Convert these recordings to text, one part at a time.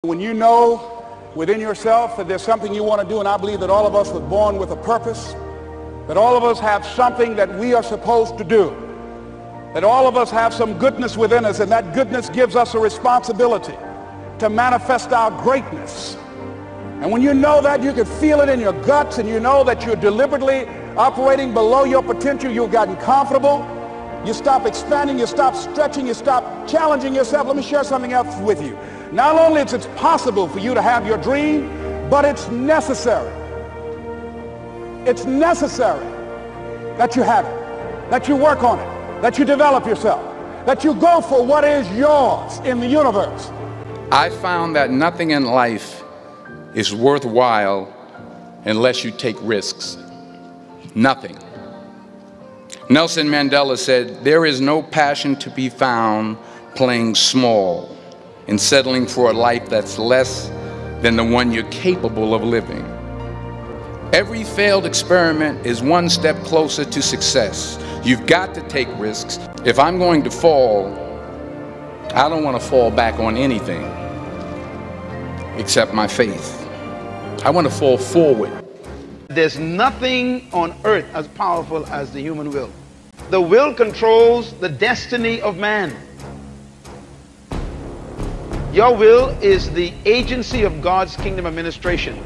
When you know within yourself that there's something you want to do, and I believe that all of us were born with a purpose, that all of us have something that we are supposed to do, that all of us have some goodness within us, and that goodness gives us a responsibility to manifest our greatness. And when you know that, you can feel it in your guts, and you know that you're deliberately operating below your potential, you've gotten comfortable, you stop expanding, you stop stretching, you stop challenging yourself. Let me share something else with you. Not only is it possible for you to have your dream, but it's necessary. It's necessary that you have it, that you work on it, that you develop yourself, that you go for what is yours in the universe. I found that nothing in life is worthwhile unless you take risks. Nothing. Nelson Mandela said, "There is no passion to be found playing small and settling for a life that's less than the one you're capable of living." Every failed experiment is one step closer to success. You've got to take risks. If I'm going to fall, I don't want to fall back on anything except my faith. I want to fall forward. There's nothing on earth as powerful as the human will. The will controls the destiny of man. Your will is the agency of God's kingdom administration.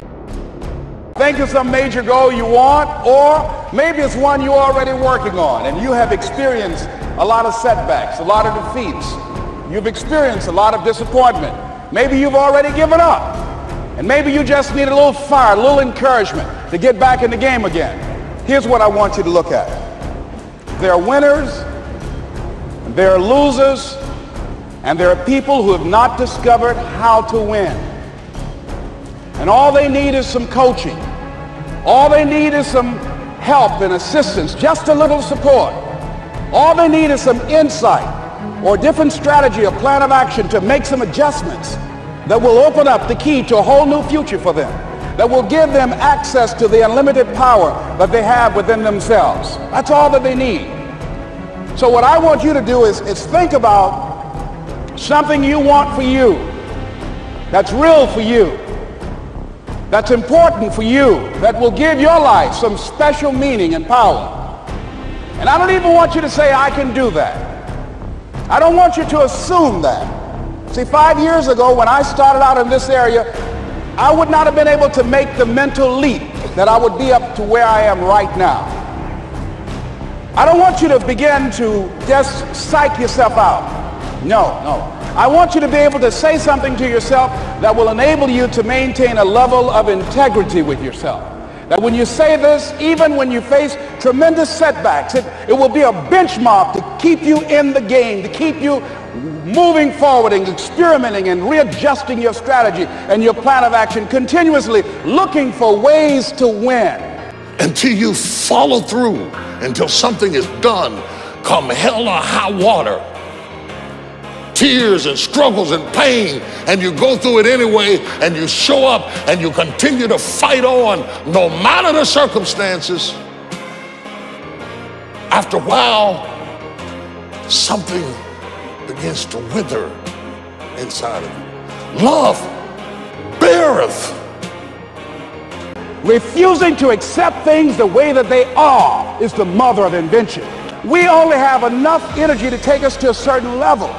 Think of some major goal you want, or maybe it's one you're already working on and you have experienced a lot of setbacks, a lot of defeats. You've experienced a lot of disappointment. Maybe you've already given up, and maybe you just need a little fire, a little encouragement to get back in the game again. Here's what I want you to look at. There are winners, and there are losers, and there are people who have not discovered how to win. And all they need is some coaching. All they need is some help and assistance, just a little support. All they need is some insight or different strategy, a plan of action to make some adjustments that will open up the key to a whole new future for them, that will give them access to the unlimited power that they have within themselves. That's all that they need. So what I want you to do is think about something you want for you, that's real for you, that's important for you, that will give your life some special meaning and power. And I don't even want you to say, "I can do that." I don't want you to assume that. See, 5 years ago when I started out in this area, I would not have been able to make the mental leap that I would be up to where I am right now. I don't want you to begin to just psych yourself out. No. I want you to be able to say something to yourself that will enable you to maintain a level of integrity with yourself. That when you say this, even when you face tremendous setbacks, it will be a benchmark to keep you in the game, to keep you moving forward and experimenting and readjusting your strategy and your plan of action, continuously looking for ways to win. Until you follow through, until something is done, come hell or high water. Tears and struggles and pain, and you go through it anyway, and you show up and you continue to fight on no matter the circumstances. After a while, something begins to wither inside of you. Love beareth. Refusing to accept things the way that they are is the mother of invention. We only have enough energy to take us to a certain level.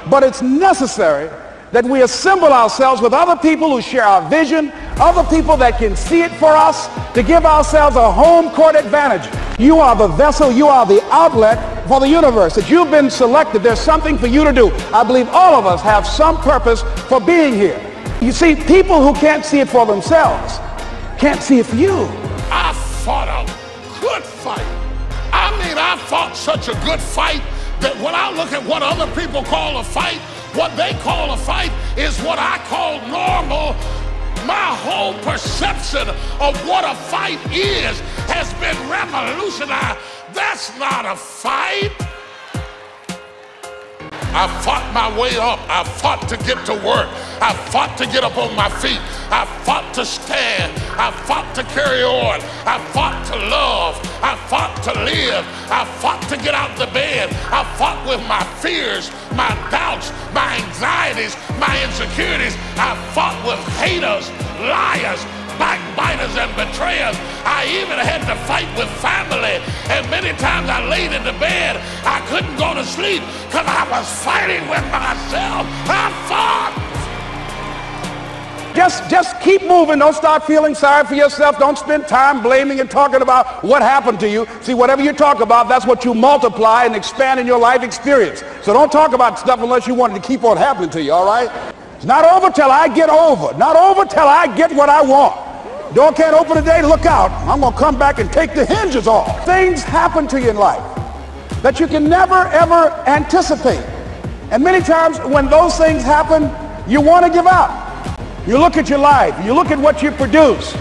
But it's necessary that we assemble ourselves with other people who share our vision, other people that can see it for us, to give ourselves a home court advantage. You are the vessel, you are the outlet for the universe. That you've been selected, there's something for you to do. I believe all of us have some purpose for being here. You see, people who can't see it for themselves can't see it for you. I fought a good fight. I fought such a good fight that when I look at what other people call a fight, what they call a fight is what I call normal. My whole perception of what a fight is has been revolutionized. That's not a fight. I fought my way up. I fought to get to work. I fought to get up on my feet. I fought to stand. I fought to carry on. I fought to love. I fought to live. I fought to get out the bed. I fought with my fears, my doubts, my anxieties, my insecurities. I fought with haters, liars, backbiters, and betrayers. I even had to fight with family. And many times I laid in the bed, I couldn't go to sleep because I was fighting with myself. I fought. Just keep moving. Don't start feeling sorry for yourself. Don't spend time blaming and talking about what happened to you. See, whatever you talk about, that's what you multiply and expand in your life experience. So don't talk about stuff unless you want it to keep on happening to you, all right? It's not over till I get over. Not over till I get what I want. Door can't open today, look out. I'm going to come back and take the hinges off. Things happen to you in life that you can never, ever anticipate. And many times when those things happen, you want to give up. You look at your life. You look at what you produce.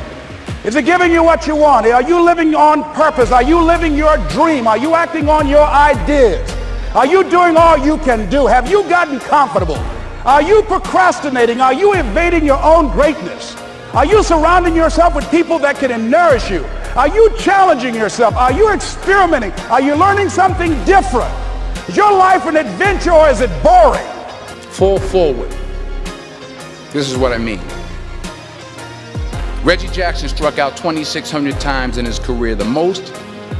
Is it giving you what you want? Are you living on purpose? Are you living your dream? Are you acting on your ideas? Are you doing all you can do? Have you gotten comfortable? Are you procrastinating? Are you evading your own greatness? Are you surrounding yourself with people that can nourish you? Are you challenging yourself? Are you experimenting? Are you learning something different? Is your life an adventure or is it boring? Fall forward. This is what I mean. Reggie Jackson struck out 2,600 times in his career, the most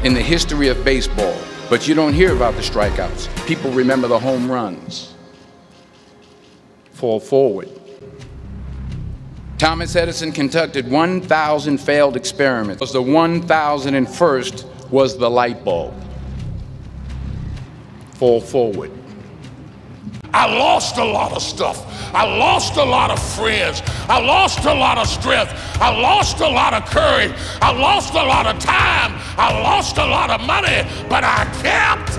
in the history of baseball. But you don't hear about the strikeouts. People remember the home runs. Fall forward. Thomas Edison conducted 1,000 failed experiments. The 1,001st was the light bulb. Fall forward. I lost a lot of stuff. I lost a lot of friends. I lost a lot of strength. I lost a lot of courage. I lost a lot of time. I lost a lot of money, but I kept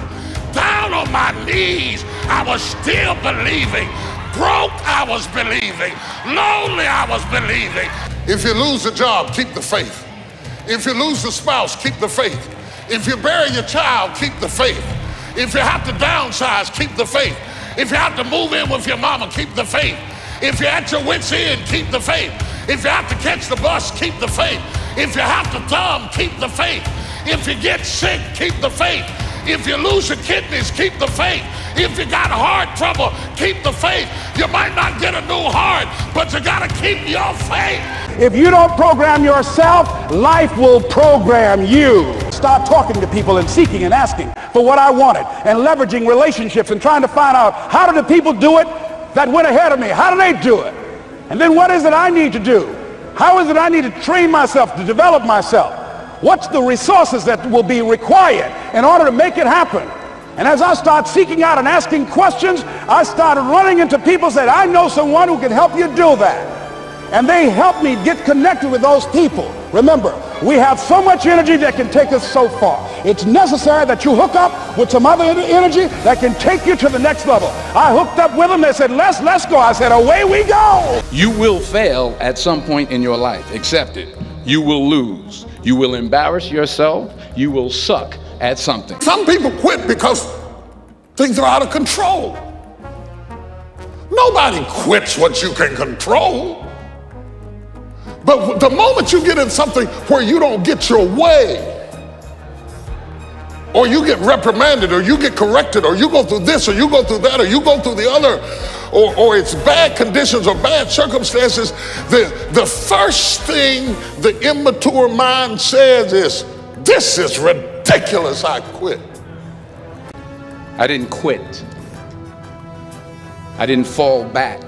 down on my knees. I was still believing. Broke, I was believing. Lonely, I was believing. If you lose a job, keep the faith. If you lose a spouse, keep the faith. If you bury your child, keep the faith. If you have to downsize, keep the faith. If you have to move in with your mama, keep the faith. If you're at your wit's end, keep the faith. If you have to catch the bus, keep the faith. If you have to thumb, keep the faith. If you get sick, keep the faith. If you lose your kidneys, keep the faith. If you got heart trouble, keep the faith. You might not get a new heart, but you got to keep your faith. If you don't program yourself, life will program you. Start talking to people and seeking and asking for what I wanted and leveraging relationships and trying to find out how do the people do it that went ahead of me? How do they do it? And then what is it I need to do? How is it I need to train myself, to develop myself? What's the resources that will be required in order to make it happen? And as I start seeking out and asking questions, I started running into people who said, I know someone who can help you do that. And they helped me get connected with those people. Remember, we have so much energy that can take us so far. It's necessary that you hook up with some other energy that can take you to the next level. I hooked up with them. They said, let's go. I said, away we go. You will fail at some point in your life. Accept it. You will lose. You will embarrass yourself. You will suck at something. Some people quit because things are out of control. Nobody quits what you can control. But the moment you get in something where you don't get your way, or you get reprimanded, or you get corrected, or you go through this, or you go through that, or you go through the other, or it's bad conditions or bad circumstances, the first thing the immature mind says is, this is ridiculous, I quit. I didn't quit. I didn't fall back.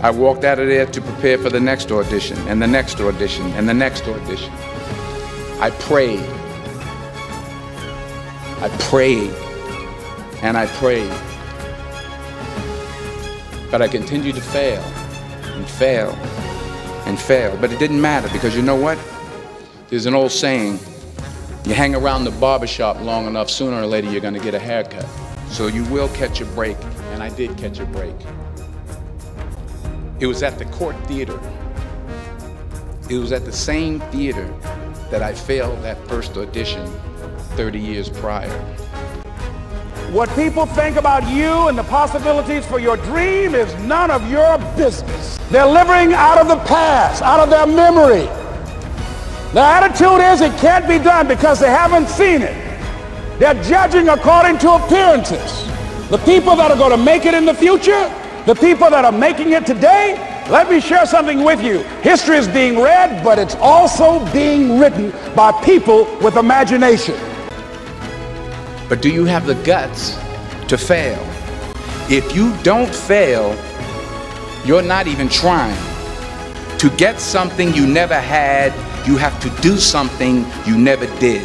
I walked out of there to prepare for the next audition, and the next audition, and the next audition. I prayed. I prayed, and I prayed. But I continued to fail, and fail, and fail. But it didn't matter, because you know what? There's an old saying, you hang around the barbershop long enough, sooner or later you're going to get a haircut. So you will catch a break, and I did catch a break. It was at the Court Theater. It was at the same theater that I failed that first audition 30 years prior. What people think about you and the possibilities for your dream is none of your business. They're living out of the past, out of their memory. The attitude is it can't be done because they haven't seen it. They're judging according to appearances. The people that are going to make it in the future, the people that are making it today, let me share something with you. History is being read, but it's also being written by people with imagination. But do you have the guts to fail? If you don't fail, you're not even trying. To get something you never had, you have to do something you never did.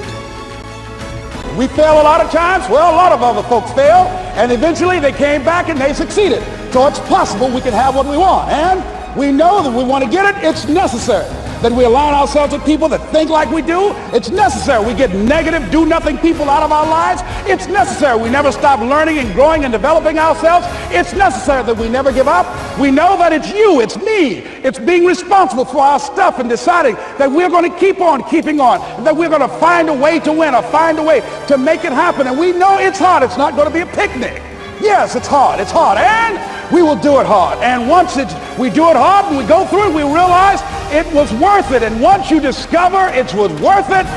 We fail a lot of times. Well, a lot of other folks fail, and eventually they came back and they succeeded. So it's possible we can have what we want, and we know that we want to get it. It's necessary that we align ourselves with people that think like we do. It's necessary we get negative, do-nothing people out of our lives. It's necessary we never stop learning and growing and developing ourselves. It's necessary that we never give up. We know that it's you, it's me. It's being responsible for our stuff and deciding that we're going to keep on keeping on, and that we're going to find a way to win or find a way to make it happen. And we know it's hard. It's not going to be a picnic. Yes, it's hard, and we will do it hard. And once we do it hard and we go through it, we realize it was worth it. And once you discover it was worth it,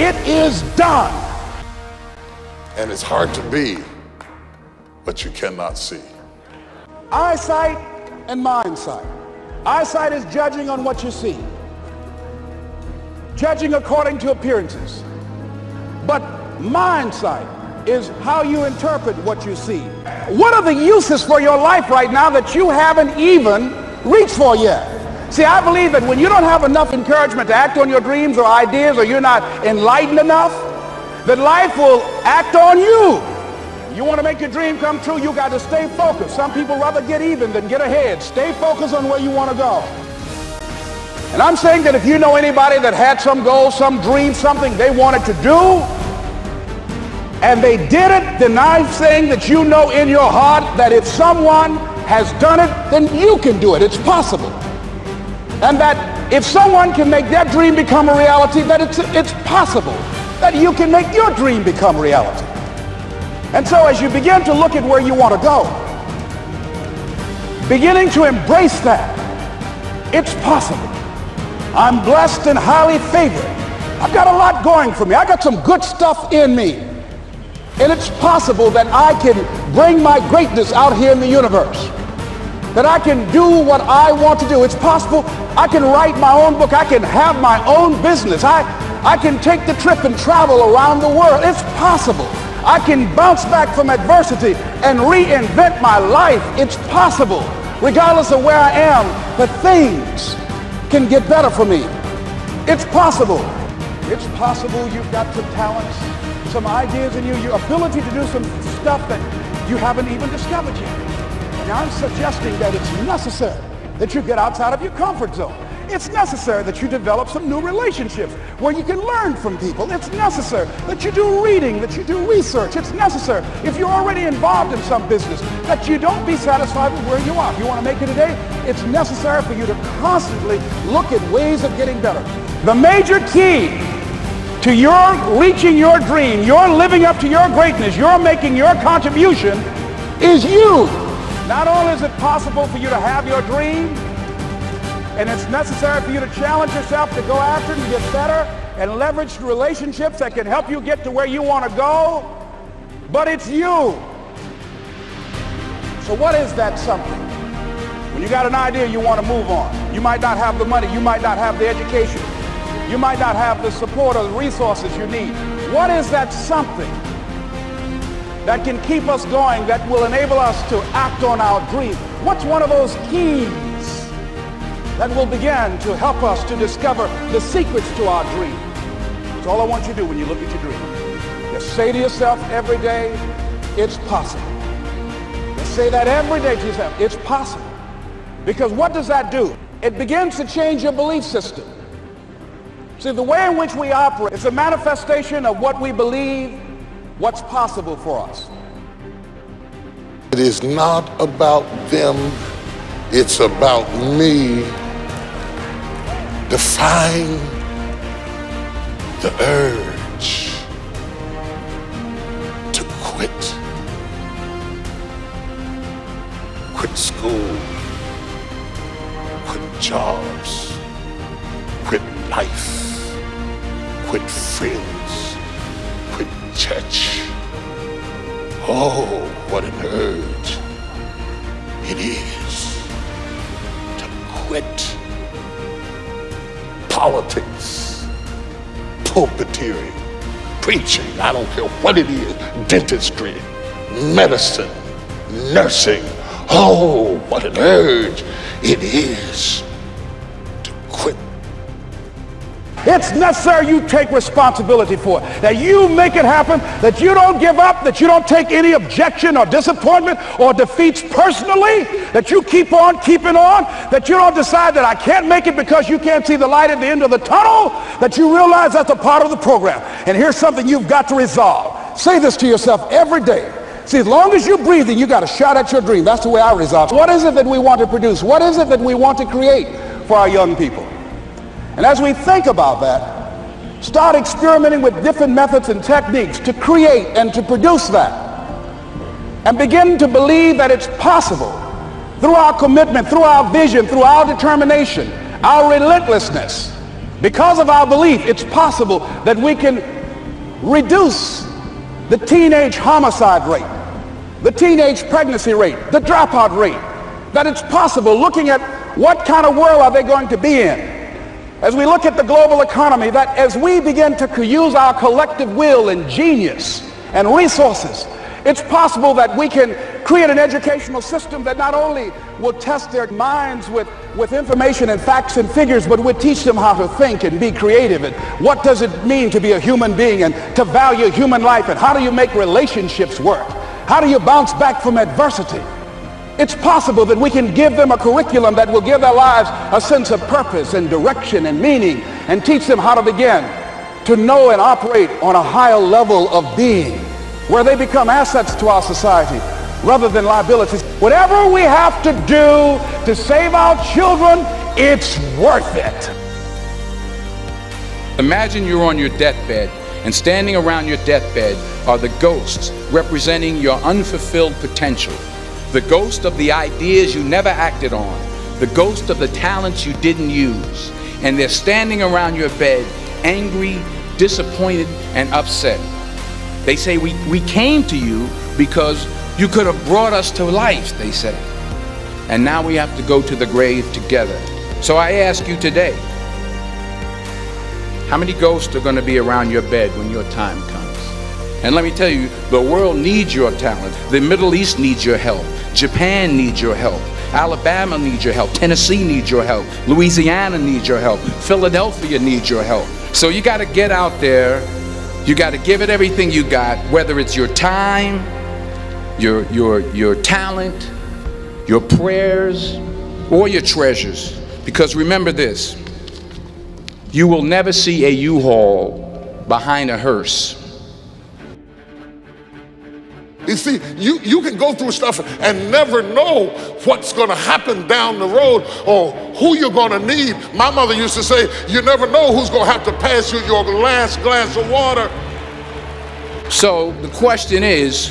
it is done. And it's hard to be what you cannot see. Eyesight and mindsight. Eyesight is judging on what you see, judging according to appearances. But mindsight is how you interpret what you see. What are the uses for your life right now that you haven't even reached for yet? See, I believe that when you don't have enough encouragement to act on your dreams or ideas, or you're not enlightened enough, that life will act on you. You want to make your dream come true, you got to stay focused. Some people rather get even than get ahead. Stay focused on where you want to go. And I'm saying that if you know anybody that had some goal, some dream, something they wanted to do, and they did it, then I'm saying that you know in your heart that if someone has done it, then you can do it. It's possible. And that if someone can make their dream become a reality, that it's possible that you can make your dream become reality. And so as you begin to look at where you want to go, beginning to embrace that, it's possible. I'm blessed and highly favored. I've got a lot going for me. I got some good stuff in me. And it's possible that I can bring my greatness out here in the universe. That I can do what I want to do. It's possible I can write my own book. I can have my own business. I can take the trip and travel around the world. It's possible. I can bounce back from adversity and reinvent my life. It's possible. Regardless of where I am, that things can get better for me. It's possible. It's possible you've got some talents, some ideas in you, your ability to do some stuff that you haven't even discovered yet. And I'm suggesting that it's necessary that you get outside of your comfort zone. It's necessary that you develop some new relationships where you can learn from people. It's necessary that you do reading, that you do research. It's necessary, if you're already involved in some business, that you don't be satisfied with where you are. If you want to make it today, it's necessary for you to constantly look at ways of getting better. The major key to your reaching your dream, your living up to your greatness, your making your contribution is you. Not only is it possible for you to have your dream, and it's necessary for you to challenge yourself to go after it and get better and leverage relationships that can help you get to where you want to go, but it's you. So what is that something? When you got an idea you want to move on, you might not have the money, you might not have the education, you might not have the support or the resources you need. What is that something that can keep us going, that will enable us to act on our dream? What's one of those keys that will begin to help us to discover the secrets to our dream? That's all I want you to do when you look at your dream. Just say to yourself every day, it's possible. Just say that every day to yourself, it's possible. Because what does that do? It begins to change your belief system. See, the way in which we operate is a manifestation of what we believe, what's possible for us. It is not about them, it's about me defying the urge to quit school, quit jobs, quit life, quit friends, quit church. Oh, what an urge it is to quit politics, pulpiteering, preaching, I don't care what it is, dentistry, medicine, nursing. Oh, what an urge it is to quit. It's necessary you take responsibility for it, that you make it happen, that you don't give up, that you don't take any objection or disappointment or defeats personally, that you keep on keeping on, that you don't decide that I can't make it because you can't see the light at the end of the tunnel, that you realize that's a part of the program. And here's something you've got to resolve. Say this to yourself every day. See, as long as you're breathing, you got a shot at your dream. That's the way I resolve. What is it that we want to produce? What is it that we want to create for our young people? And as we think about that, start experimenting with different methods and techniques to create and to produce that. And begin to believe that it's possible through our commitment, through our vision, through our determination, our relentlessness. Because of our belief, it's possible that we can reduce the teenage homicide rate, the teenage pregnancy rate, the dropout rate. That it's possible, looking at what kind of world are they going to be in. As we look at the global economy, that as we begin to use our collective will and genius and resources, it's possible that we can create an educational system that not only will test their minds with information and facts and figures, but will teach them how to think and be creative, and what does it mean to be a human being and to value human life, and how do you make relationships work? How do you bounce back from adversity? It's possible that we can give them a curriculum that will give their lives a sense of purpose and direction and meaning, and teach them how to begin to know and operate on a higher level of being, where they become assets to our society rather than liabilities. Whatever we have to do to save our children, it's worth it. Imagine you're on your deathbed, and standing around your deathbed are the ghosts representing your unfulfilled potential. The ghost of the ideas you never acted on, the ghost of the talents you didn't use, and they're standing around your bed, angry, disappointed, and upset. They say, we came to you because you could have brought us to life, they say. And now we have to go to the grave together. So I ask you today, how many ghosts are going to be around your bed when your time comes? And let me tell you, the world needs your talent. The Middle East needs your help. Japan needs your help. Alabama needs your help. Tennessee needs your help. Louisiana needs your help. Philadelphia needs your help. So you got to get out there. You got to give it everything you got, whether it's your time, your talent, your prayers, or your treasures. Because remember this, you will never see a U-Haul behind a hearse. You see, you can go through stuff and never know what's going to happen down the road or who you're going to need. My mother used to say, you never know who's going to have to pass you your last glass of water. So the question is,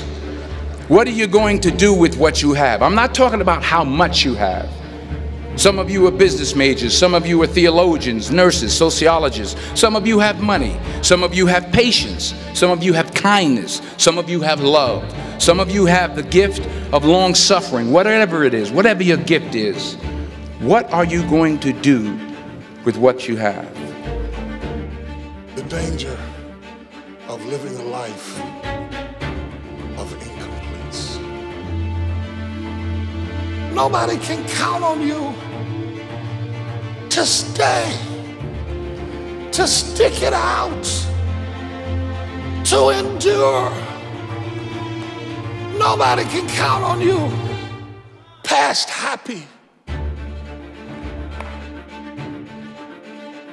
what are you going to do with what you have? I'm not talking about how much you have. Some of you are business majors, some of you are theologians, nurses, sociologists. Some of you have money, some of you have patience, some of you have kindness, some of you have love, some of you have the gift of long suffering. Whatever it is, whatever your gift is, what are you going to do with what you have? The danger of living a life of incompletes. Nobody can count on you to stay, to stick it out, to endure. Nobody can count on you past happy.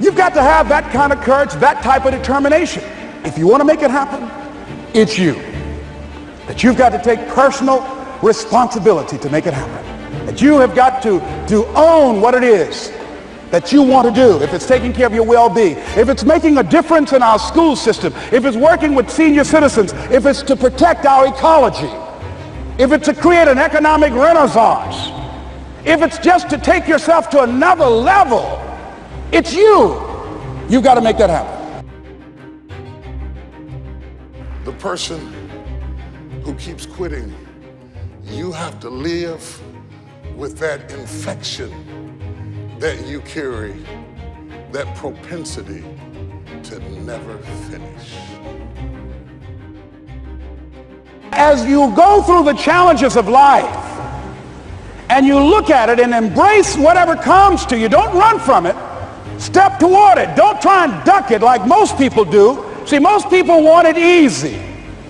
You've got to have that kind of courage, that type of determination. If you want to make it happen, it's you. That you've got to take personal responsibility to make it happen. That you have got to own what it is that you want to do. If it's taking care of your well-being, if it's making a difference in our school system, if it's working with senior citizens, if it's to protect our ecology, if it's to create an economic renaissance, if it's just to take yourself to another level, it's you. You've got to make that happen. the person who keeps quitting, you have to live with that infection that you carry, that propensity to never finish. As you go through the challenges of life and you look at it and embrace whatever comes to you, don't run from it. Step toward it. Don't try and duck it like most people do. See, most people want it easy.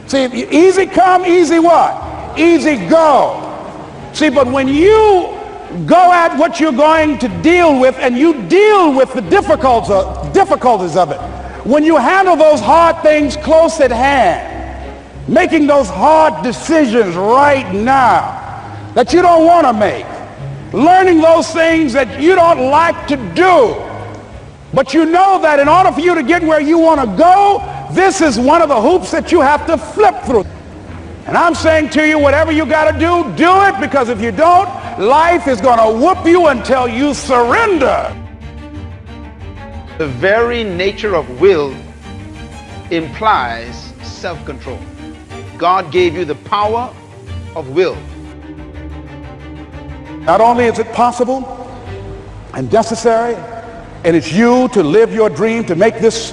See, easy come, easy what? Easy go. See, but when you go at what you're going to deal with and you deal with the difficulties of it, when you handle those hard things close at hand, making those hard decisions right now that you don't want to make, learning those things that you don't like to do, but you know that in order for you to get where you want to go, this is one of the hoops that you have to flip through. And I'm saying to you, whatever you got to do it, because if you don't, life is going to whoop you until you surrender. The very nature of will implies self-control. God gave you the power of will. Not only is it possible and necessary, and it's you to live your dream, to make this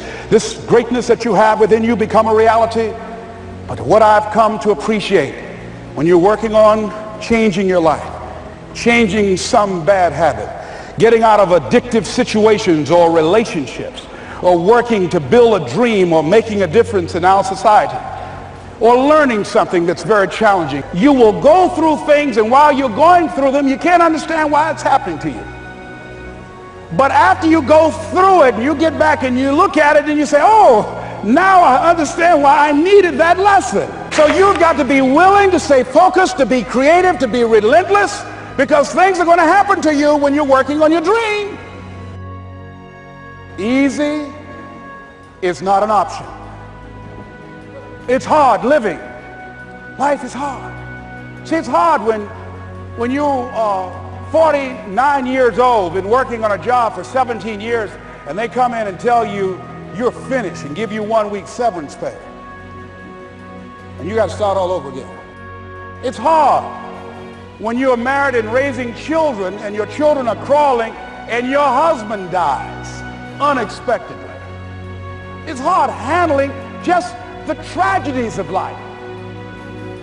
greatness that you have within you become a reality, but what I've come to appreciate when you're working on changing your life, changing some bad habit, getting out of addictive situations or relationships, or working to build a dream or making a difference in our society, or learning something that's very challenging. You will go through things, and while you're going through them, you can't understand why it's happening to you. But after you go through it and you get back and you look at it and you say, oh, now I understand why I needed that lesson. So you've got to be willing to stay focused, to be creative, to be relentless, because things are going to happen to you when you're working on your dream. Easy is not an option. It's hard living. Life is hard. See, it's hard when you are 49 years old, been working on a job for 17 years, and they come in and tell you you're finished and give you 1 week severance pay. And you got to start all over again. It's hard when you're married and raising children and your children are crawling and your husband dies unexpectedly. It's hard handling just the tragedies of life.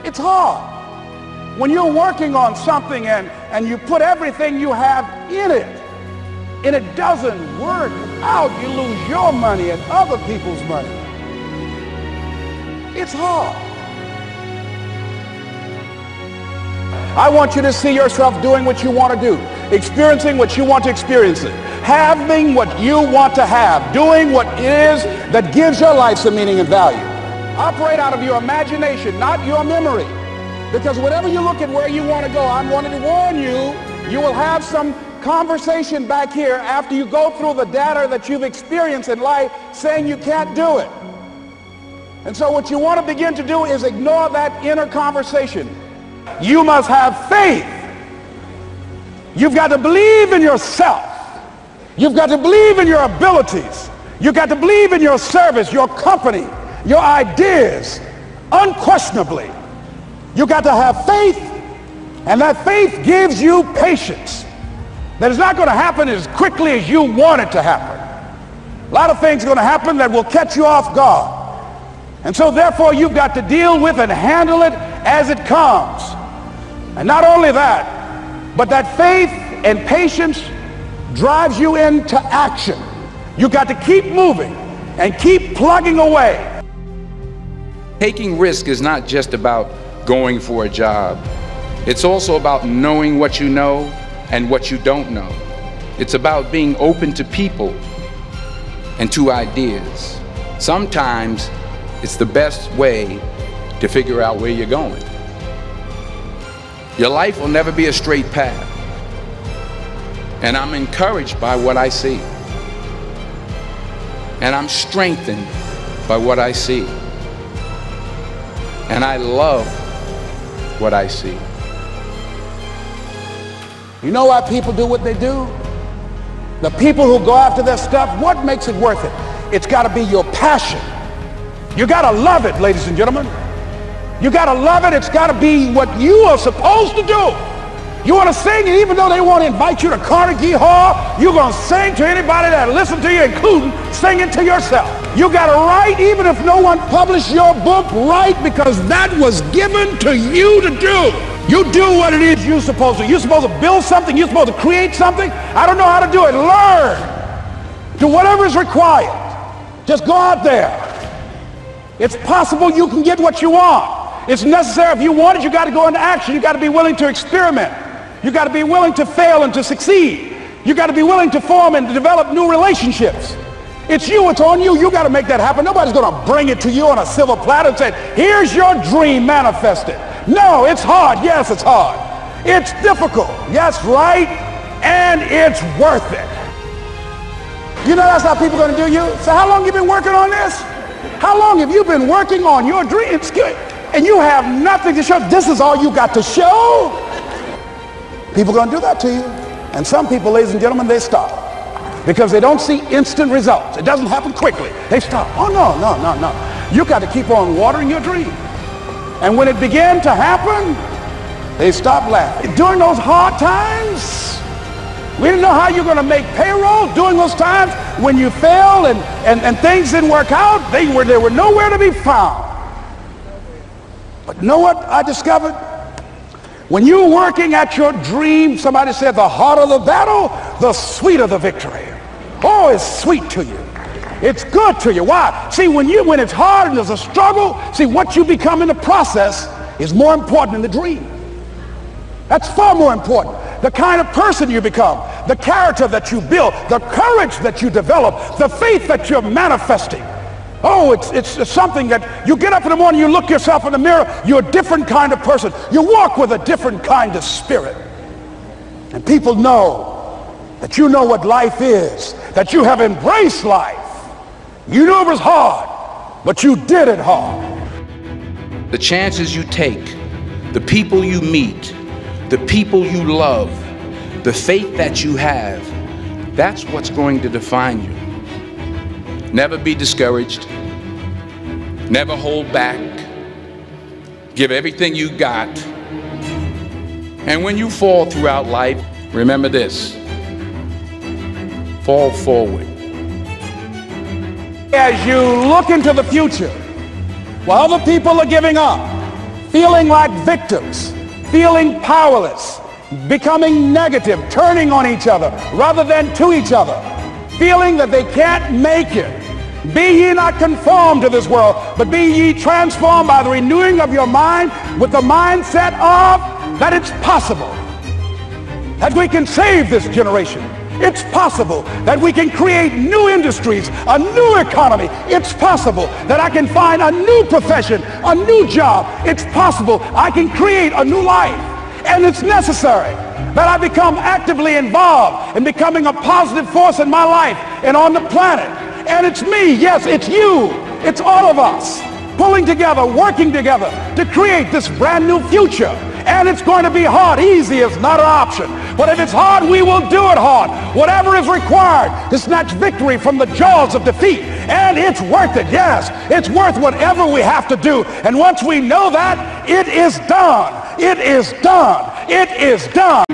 It's hard when you're working on something and you put everything you have in it and it doesn't work out. You lose your money and other people's money. It's hard. I want you to see yourself doing what you want to do, experiencing what you want to experience, having what you want to have, doing what it is that gives your life some meaning and value. Operate out of your imagination, not your memory. Because whenever you look at where you want to go, I'm wanting to warn you, you will have some conversation back here after you go through the data that you've experienced in life saying you can't do it. And so what you want to begin to do is ignore that inner conversation. You must have faith. You've got to believe in yourself. You've got to believe in your abilities. You've got to believe in your service, your company, your ideas, unquestionably. You've got to have faith, and that faith gives you patience. That is not going to happen as quickly as you want it to happen. A lot of things are going to happen that will catch you off guard. And so therefore you've got to deal with and handle it as it comes. And not only that, but that faith and patience drives you into action. You've got to keep moving and keep plugging away. Taking risk is not just about going for a job. It's also about knowing what you know and what you don't know. It's about being open to people and to ideas. Sometimes it's the best way to figure out where you're going. Your life will never be a straight path. And I'm encouraged by what I see. And I'm strengthened by what I see. And I love what I see. You know why people do what they do? The people who go after their stuff, what makes it worth it? It's got to be your passion. You got to love it, ladies and gentlemen. You got to love it. It's got to be what you are supposed to do. You want to sing, and even though they want to invite you to Carnegie Hall, you're going to sing to anybody that listens to you, including singing to yourself. You got to write, even if no one published your book, write, because that was given to you to do. You do what it is you're supposed to. You're supposed to build something. You're supposed to create something. I don't know how to do it. Learn. Do whatever is required. Just go out there. It's possible you can get what you want. It's necessary. If you want it, you got to go into action. You got to be willing to experiment. You got to be willing to fail and to succeed. You got to be willing to form and to develop new relationships. It's you. It's on you. You got to make that happen. Nobody's going to bring it to you on a silver platter and say, here's your dream manifested. No, it's hard. Yes, it's hard. It's difficult. Yes, right. And it's worth it. You know that's how people are going to do you? So how long have you been working on this? How long have you been working on your dreams? And you have nothing to show. This is all you got to show. People are going to do that to you. And some people, ladies and gentlemen, they stop because they don't see instant results. It doesn't happen quickly. They stop. Oh, no. You got to keep on watering your dream. And when it began to happen, they stopped laughing. During those hard times, we didn't know how you're going to make payroll. During those times when you failed and things didn't work out, they were nowhere to be found. But you know what I discovered? When you're working at your dream, somebody said the harder the battle, the sweeter the victory. Oh, it's sweet to you. It's good to you. Why? See, when it's hard and there's a struggle, see, what you become in the process is more important than the dream. That's far more important. The kind of person you become, the character that you build, the courage that you develop, the faith that you're manifesting. Oh, it's something that you get up in the morning, you look yourself in the mirror, you're a different kind of person. You walk with a different kind of spirit. And people know that you know what life is, that you have embraced life. You knew it was hard, but you did it hard. The chances you take, the people you meet, the people you love, the faith that you have, that's what's going to define you. Never be discouraged. Never hold back. Give everything you got. And when you fall throughout life, remember this: fall forward. As you look into the future, while other people are giving up, feeling like victims, feeling powerless, becoming negative, turning on each other rather than to each other, feeling that they can't make it. Be ye not conformed to this world, but be ye transformed by the renewing of your mind with the mindset of that it's possible that we can save this generation. It's possible that we can create new industries, a new economy. It's possible that I can find a new profession, a new job. It's possible I can create a new life. And it's necessary that I become actively involved in becoming a positive force in my life and on the planet. And it's me, yes, it's you, it's all of us pulling together, working together to create this brand new future. And it's going to be hard. Easy is not an option. But if it's hard, we will do it hard. Whatever is required to snatch victory from the jaws of defeat. And it's worth it, yes. It's worth whatever we have to do. And once we know that, it is done. It is done. It is done.